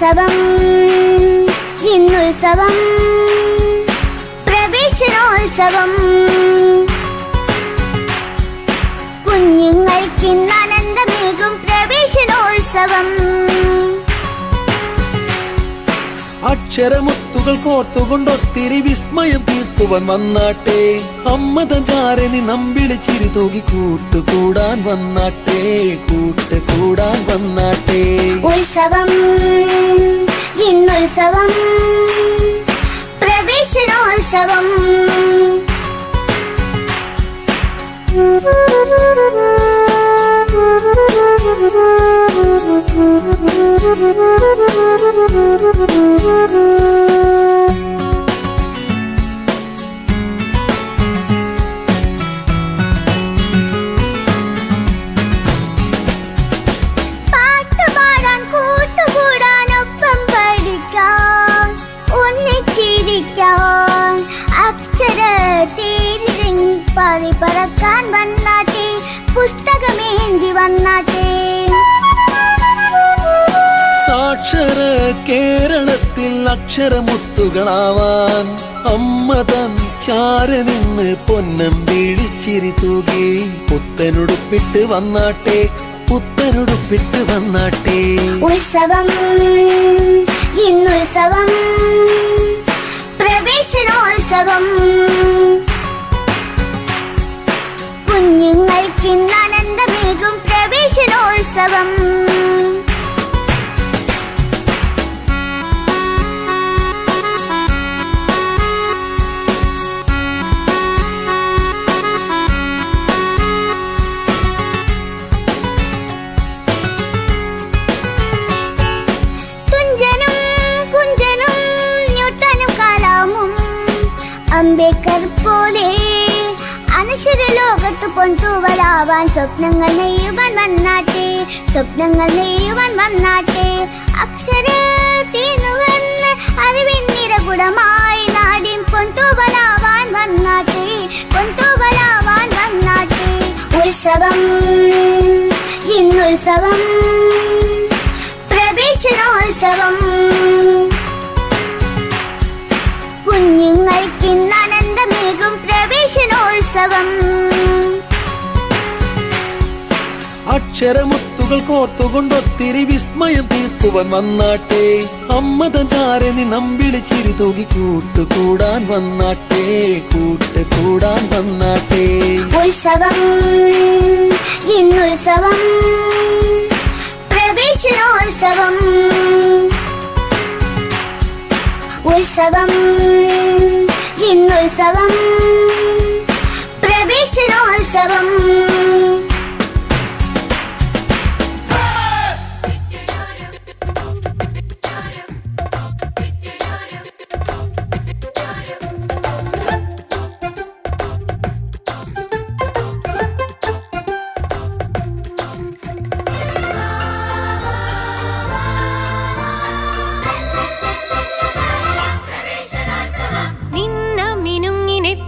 ഉത്സവം ഇന്നുത്സവം പ്രവേശനോത്സവം കുഞ്ഞുങ്ങൾക്കിന്ന് ആനന്ദമേകും പ്രവേശനോത്സവം അക്ഷരമുത്തുകൾ കോർത്തുകൊണ്ടൊത്തിരി വിസ്മയം തീർക്കുവാൻ വന്നാട്ടെ അമ്മതചാരനി നമ്പിളി ചിരി തൂകി കൂട്ടുകൂടാൻ വന്നാട്ടെ കൂട്ടുകൂടാൻ വന്നാട്ടെ ഉത്സവം ഇന്നുത്സവം പ്രവേശനോത്സവം പാട്ടുപാടാൻ കൂട്ടുകൂടാൻ ഒപ്പം പഠിക്കാൻ ഒന്നിച്ചിരിക്കാൻ അക്ഷരത്തേരിറങ്ങി പാറി പറക്കാൻ വന്നാട്ടെ പുസ്തകമേന്തി വന്നാട്ടെ സാക്ഷര കേരളത്തിൽ അക്ഷരമുത്തുകളാവാൻ അമ്മ തൻ ചാരനിന്ന് പൊന്നം വിളിച്ചിരി തൂകി പുത്തനുടുപ്പിട്ട് വന്നാട്ടെ പുത്തനുടുപ്പിട്ട് വന്നാട്ടെ ഉത്സവം ഇന്നുത്സവം പ്രവേശനോത്സവം കുഞ്ഞുങ്ങൾക്കിന്ന് ആനന്ദമേകും പ്രവേശനോത്സവം അംബേദ്കർ പോലെ അനശ്വര ലോകത്ത് പൊൻതൂവലാവാൻ സ്വപ്നങ്ങൾ നെയ്യുവാൻ വന്നാട്ടെ സ്വപ്നങ്ങൾ നെയ്യുവാൻ വന്നാട്ടെ അക്ഷരത്തിനുകർന്ന് അറിവിൻ നിറകുടമായി നാടിൻ പൊൻതൂവലാവാൻ വന്നാട്ടെ പൊൻതൂവലാവാൻ വന്നാട്ടെ ഉത്സവം ഇന്നുത്സവം പ്രവേശനോത്സവം കുഞ്ഞുങ്ങൾക്കിന്ന് ആനന്ദമേകും പ്രവേശനോത്സവം അക്ഷരമുത്തുകൾ കോർത്തുകൊണ്ടൊത്തിരി വിസ്മയം തീർക്കുവാൻ വന്നാട്ടെ അമ്മതചാരനി നമ്പിളി ചിരി തൂകി കൂട്ടുകൂടാൻ വന്നാട്ടെ കൂട്ടുകൂടാൻ വന്നാട്ടെ ഉത്സവം ഇന്നുത്സവം പ്രവേശനോത്സവം ഉത്സവം ഇന്നുത്സവം പ്രവേശനോത്സവം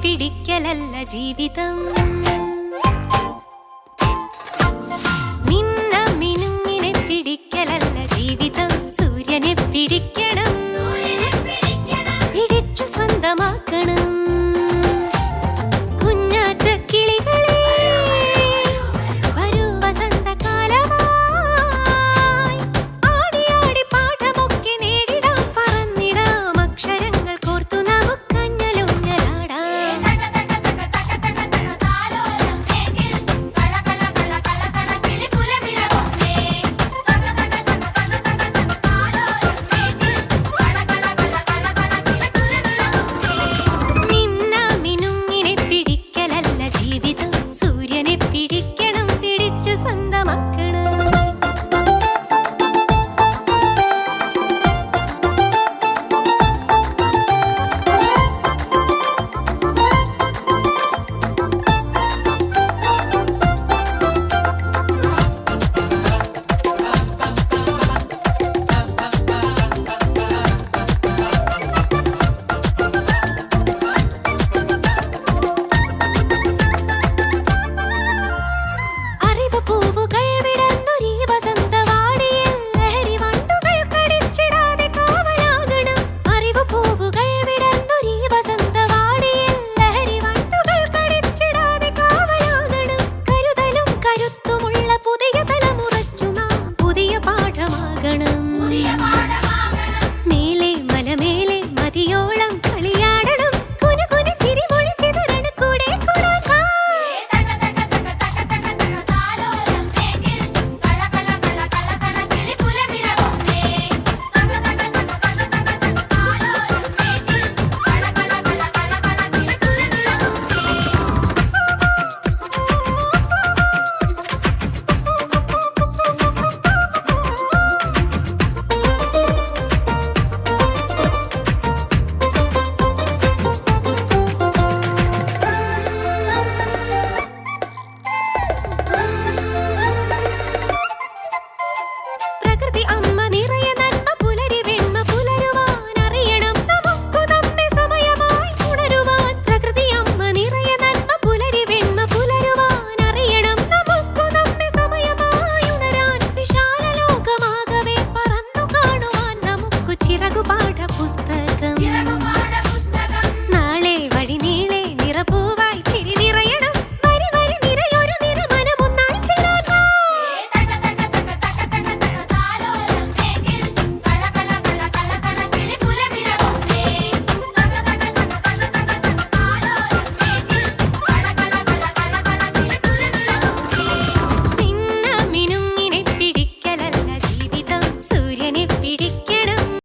പിടിക്കലല്ല ജീവിതം.